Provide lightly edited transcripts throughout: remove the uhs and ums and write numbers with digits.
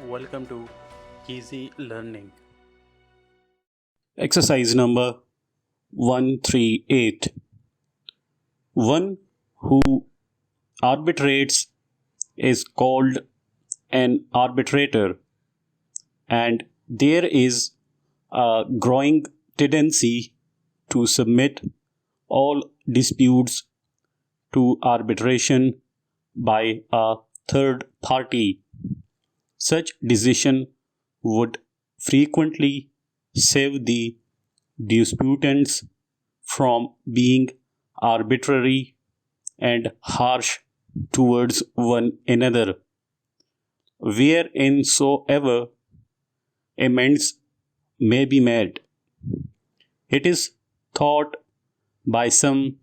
Welcome to Easy Learning. Exercise number 138. One who arbitrates is called an arbitrator, and there is a growing tendency to submit all disputes to arbitration by a third party. Such decision would frequently save the disputants from being arbitrary and harsh towards one another. Whereinsoever amends may be made, it is thought by some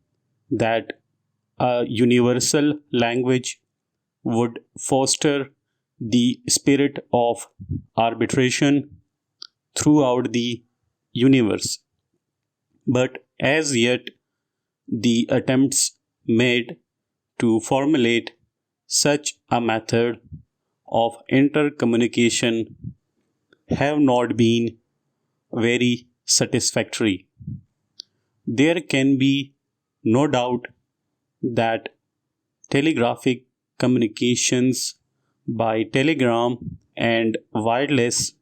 that a universal language would foster the spirit of arbitration throughout the universe. But as yet, the attempts made to formulate such a method of intercommunication have not been very satisfactory. There can be no doubt that telegraphic communications by telegram and wireless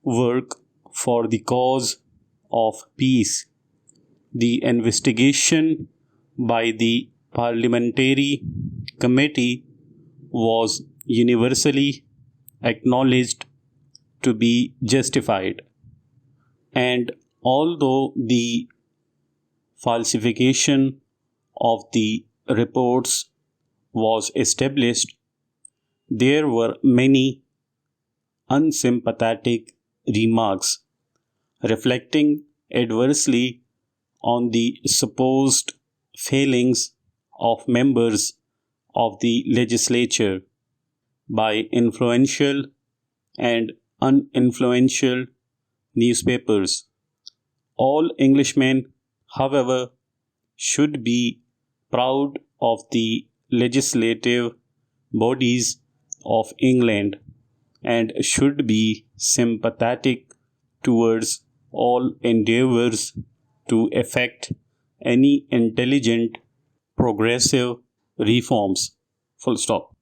work for the cause of peace. The investigation by the parliamentary committee was universally acknowledged to be justified, and although the falsification of the reports was established, there were many unsympathetic remarks reflecting adversely on the supposed failings of members of the legislature by influential and uninfluential newspapers. All Englishmen, however, should be proud of the legislative bodies of England and should be sympathetic towards all endeavors to effect any intelligent, progressive reforms. Full stop.